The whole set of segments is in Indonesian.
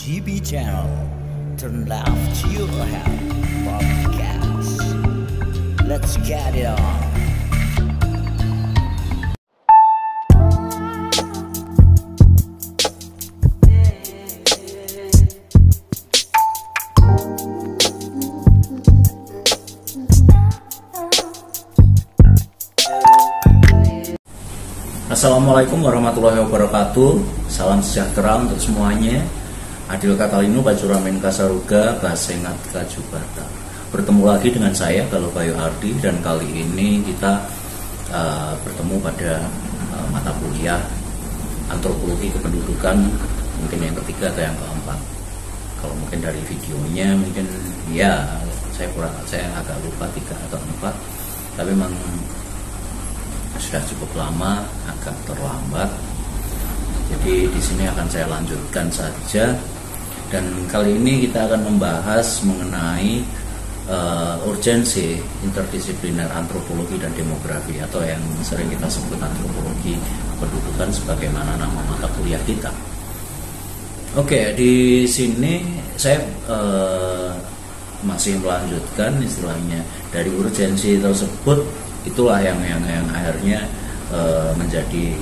GB channel. Turn left to your head. Podcast. Let's get it on. Assalamualaikum warahmatullahi wabarakatuh. Salam sejahtera untuk semuanya. Adil Katalino Pacuramen Kasaruga Basengat Kajubata. Bertemu lagi dengan saya Galuh Bayu Ardi, dan kali ini kita bertemu pada mata kuliah antropologi kependudukan, mungkin yang ketiga atau yang keempat. Kalau mungkin dari videonya mungkin ya saya agak lupa 3 atau 4, tapi memang sudah cukup lama, agak terlambat. Jadi di sini akan saya lanjutkan saja, dan kali ini kita akan membahas mengenai urgensi interdisipliner antropologi dan demografi, atau yang sering kita sebut antropologi kependudukan sebagaimana nama mata kuliah kita. Oke, di sini saya masih melanjutkan istilahnya dari urgensi tersebut. Itulah yang akhirnya menjadi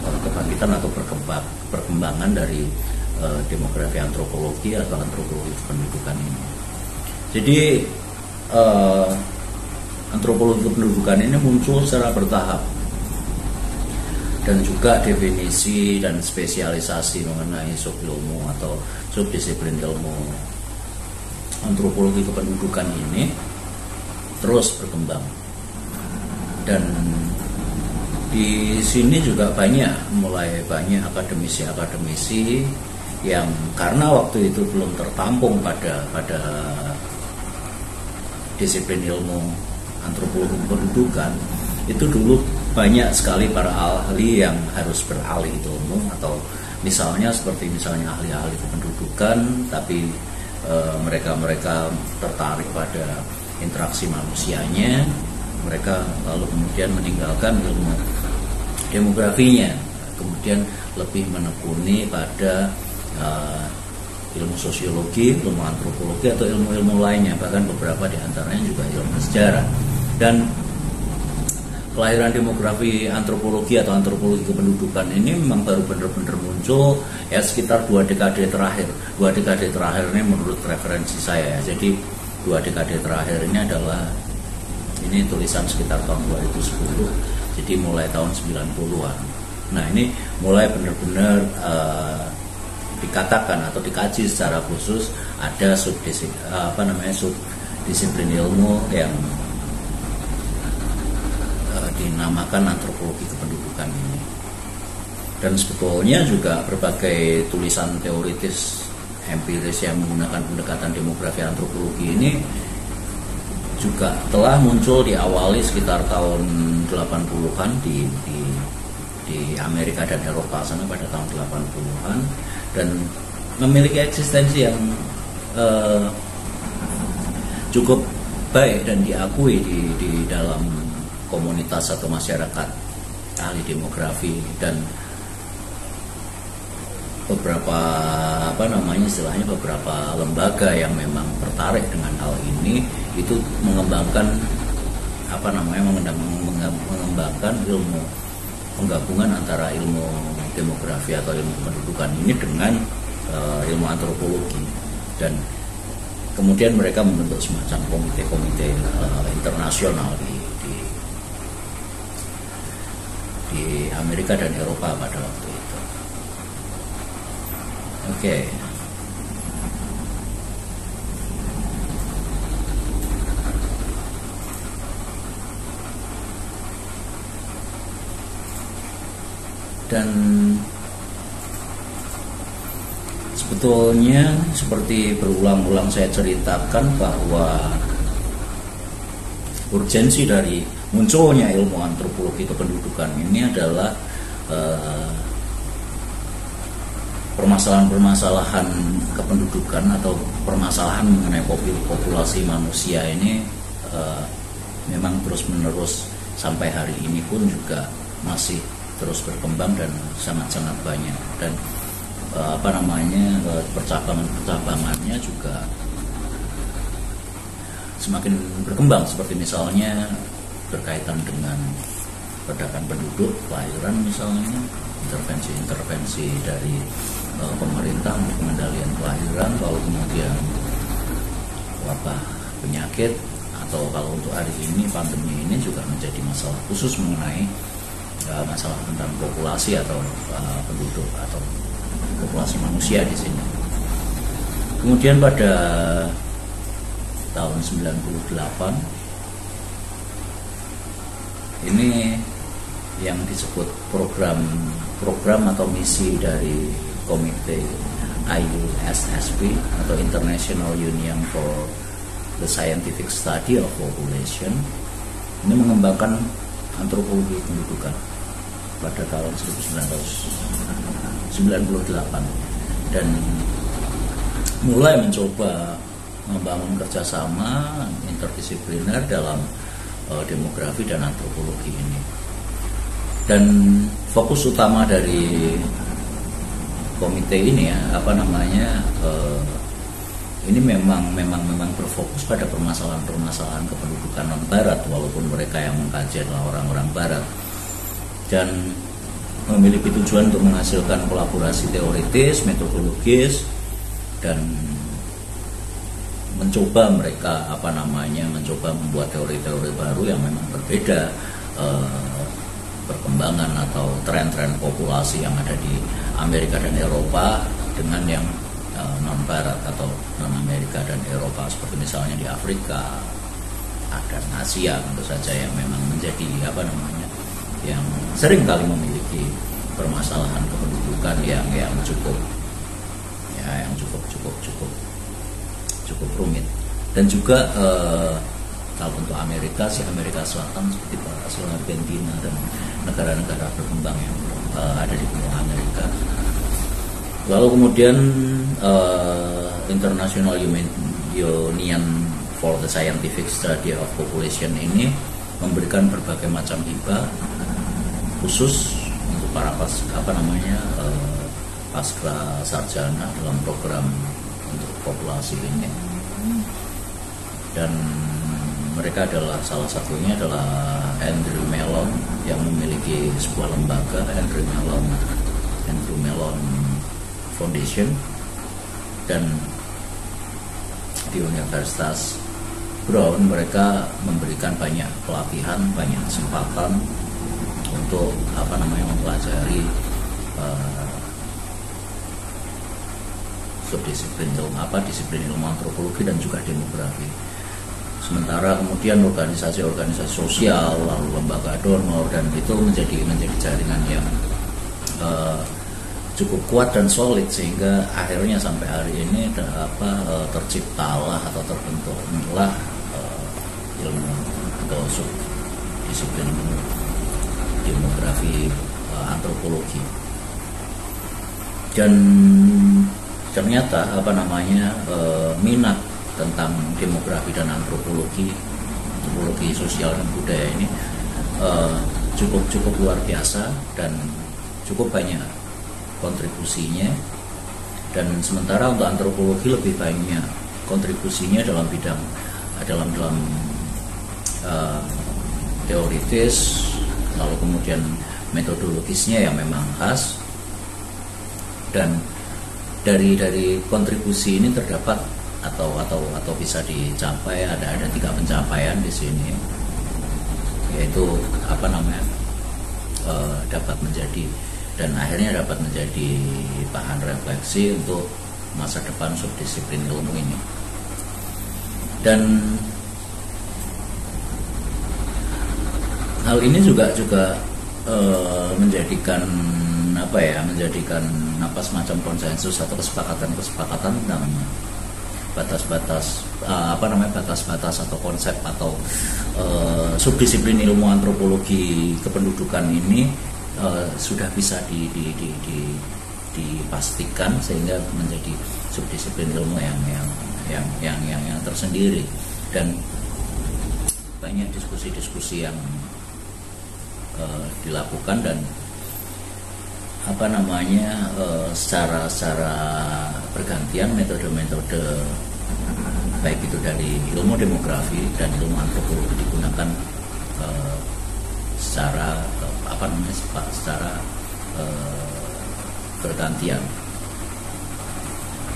kebangkitan atau perkembangan dari demografi antropologi atau antropologi kependudukan ini. Jadi antropologi kependudukan ini muncul secara bertahap, dan juga definisi dan spesialisasi mengenai subilmu atau subdisiplin ilmu antropologi kependudukan ini terus berkembang. Dan di sini juga mulai banyak akademisi yang karena waktu itu belum tertampung pada disiplin ilmu antropologi kependudukan, itu dulu banyak sekali para ahli yang harus beralih ilmu, atau misalnya ahli-ahli kependudukan, tapi mereka tertarik pada interaksi manusianya. Mereka lalu kemudian meninggalkan ilmu demografinya, kemudian lebih menekuni pada ilmu sosiologi, ilmu antropologi, atau ilmu-ilmu lainnya, bahkan beberapa diantaranya juga ilmu sejarah. Dan kelahiran demografi antropologi atau antropologi kependudukan ini memang baru benar-benar muncul ya sekitar 2 dekade terakhir. 2 dekade terakhir ini menurut referensi saya ya. Jadi 2 dekade terakhir ini adalah tulisan sekitar tahun 2010, jadi mulai tahun 90-an. Nah, ini mulai benar-benar dikatakan atau dikaji secara khusus ada subdisiplin ilmu yang dinamakan antropologi kependudukan ini. Dan sebetulnya juga berbagai tulisan teoritis empiris yang menggunakan pendekatan demografi antropologi ini juga telah muncul diawali sekitar tahun 80-an di Amerika dan Eropa sana pada tahun 80-an, dan memiliki eksistensi yang cukup baik dan diakui di dalam komunitas atau masyarakat ahli demografi, dan beberapa beberapa lembaga yang memang tertarik dengan hal ini itu mengembangkan mengembangkan ilmu penggabungan antara ilmu demografi atau ilmu kependudukan ini dengan ilmu antropologi, dan kemudian mereka membentuk semacam komite-komite internasional di Amerika dan Eropa pada waktu itu. Oke. Dan sebetulnya seperti berulang-ulang saya ceritakan bahwa urgensi dari munculnya ilmu antropologi kependudukan ini adalah permasalahan-permasalahan kependudukan atau permasalahan mengenai populasi manusia ini memang terus-menerus sampai hari ini pun juga masih terus berkembang dan sangat-sangat banyak. Dan percabangannya juga semakin berkembang, seperti misalnya berkaitan dengan perdagangan penduduk, kelahiran misalnya, intervensi dari pemerintah untuk pengendalian kelahiran, lalu kemudian wabah penyakit, atau kalau untuk hari ini pandemi ini juga menjadi masalah khusus mengenai masalah tentang populasi atau penduduk atau populasi manusia di sini. Kemudian pada tahun 98 ini yang disebut program atau misi dari komite IUSSP atau International Union for the Scientific Study of Population, ini mengembangkan antropologi pendudukan pada tahun 1998 dan mulai mencoba membangun kerjasama interdisipliner dalam demografi dan antropologi ini. Dan fokus utama dari komite ini ini memang berfokus pada permasalahan kependudukan non Barat, walaupun mereka yang mengkaji adalah orang-orang Barat, dan memiliki tujuan untuk menghasilkan kolaborasi teoritis, metodologis, dan mencoba membuat teori-teori baru yang memang berbeda perkembangan atau tren-tren populasi yang ada di Amerika dan Eropa dengan yang non Barat atau non Amerika dan Eropa, seperti misalnya di Afrika dan Asia tentu saja, yang memang menjadi yang sering kali memiliki permasalahan kependudukan yang cukup rumit. Dan juga kalau untuk Amerika Selatan seperti Brasil, Argentina dan negara-negara berkembang yang ada di benua Amerika. Lalu kemudian International Union for the Scientific Study of Population ini memberikan berbagai macam hibah khusus untuk para pasca sarjana dalam program untuk populasi ini. Dan mereka adalah salah satunya adalah Andrew Mellon yang memiliki sebuah lembaga, Andrew Mellon Foundation, dan di Universitas Brown mereka memberikan banyak pelatihan, banyak kesempatan untuk mempelajari disiplin ilmu antropologi dan juga demografi. Sementara kemudian organisasi-organisasi sosial, lalu lembaga donor, dan itu menjadi jaringan yang cukup kuat dan solid, sehingga akhirnya sampai hari ini terciptalah atau terbentuklah ilmu atau disiplin demografi antropologi. Dan ternyata minat tentang demografi dan antropologi sosial dan budaya ini cukup luar biasa dan cukup banyak kontribusinya. Dan sementara untuk antropologi lebih banyak kontribusinya dalam bidang teoritis, lalu kemudian metodologisnya yang memang khas. Dan dari kontribusi ini terdapat atau bisa dicapai ada 3 pencapaian di sini, yaitu dapat menjadi dan akhirnya dapat menjadi bahan refleksi untuk masa depan subdisiplin ilmu ini. Dan hal ini juga menjadikan semacam konsensus atau kesepakatan tentang batas-batas atau konsep atau subdisiplin ilmu antropologi kependudukan ini sudah bisa dipastikan sehingga menjadi subdisiplin ilmu yang tersendiri. Dan banyak diskusi-diskusi yang dilakukan, dan apa namanya secara bergantian metode-metode baik itu dari ilmu demografi dan ilmu antropologi digunakan secara bergantian.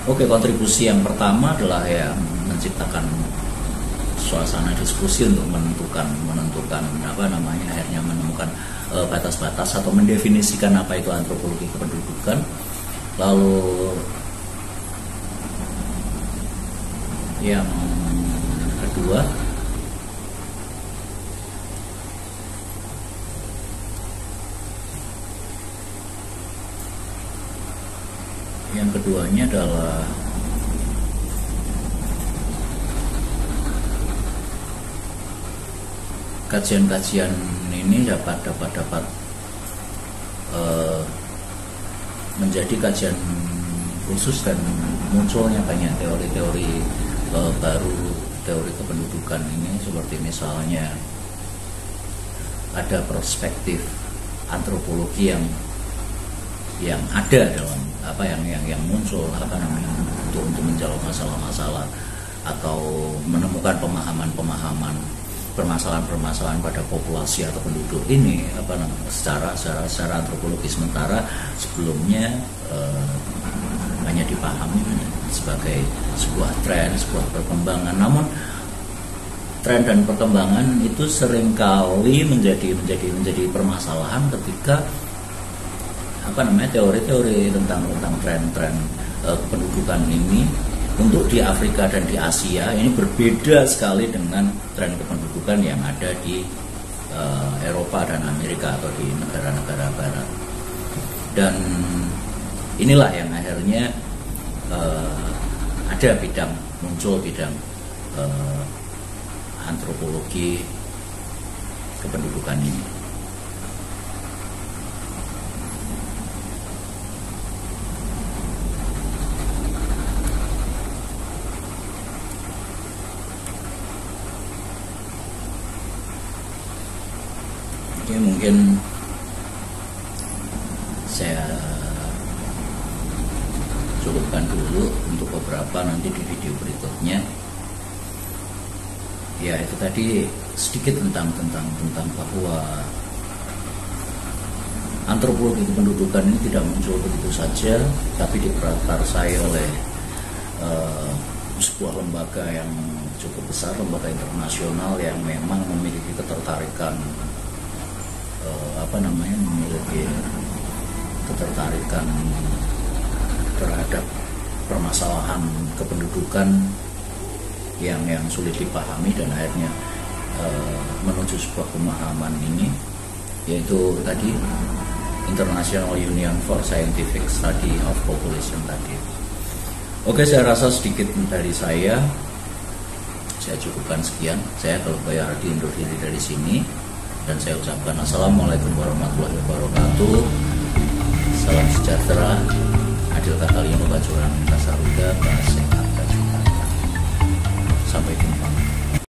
Oke, kontribusi yang pertama adalah yang menciptakan suasana diskusi untuk menentukan akhirnya menemukan batas-batas atau mendefinisikan apa itu antropologi kependudukan. Lalu yang kedua keduanya adalah kajian-kajian ini dapat menjadi kajian khusus dan munculnya banyak teori-teori baru, teori kependudukan ini, seperti misalnya ada perspektif antropologi yang ada dalam yang muncul untuk menjawab masalah-masalah atau menemukan pemahaman permasalahan-permasalahan pada populasi atau penduduk ini secara antropologi. Sementara sebelumnya hanya dipahami sebagai sebuah tren, sebuah perkembangan. Namun tren dan perkembangan itu seringkali menjadi permasalahan ketika teori-teori tentang tren-tren kependudukan ini untuk di Afrika dan di Asia ini berbeda sekali dengan tren kependudukan yang ada di Eropa dan Amerika atau di negara-negara Barat. Dan inilah yang akhirnya muncul bidang antropologi kependudukan ini. Jadi mungkin saya cukupkan dulu untuk beberapa, nanti di video berikutnya. Ya, itu tadi sedikit tentang bahwa antropologi kependudukan ini tidak muncul begitu saja, tapi diprakarsai oleh sebuah lembaga yang cukup besar, lembaga internasional yang memang memiliki ketertarikan terhadap permasalahan kependudukan yang sulit dipahami, dan akhirnya menuju sebuah pemahaman ini, yaitu tadi International Union for Scientific Study of Population tadi. Oke, saya rasa sedikit dari saya cukupkan sekian. Saya kalau bayar undur diri dari sini, dan saya ucapkan assalamualaikum warahmatullahi wabarakatuh. Salam sejahtera, adil katalino bacuran kasaruda, sehat dan Sampai jumpa.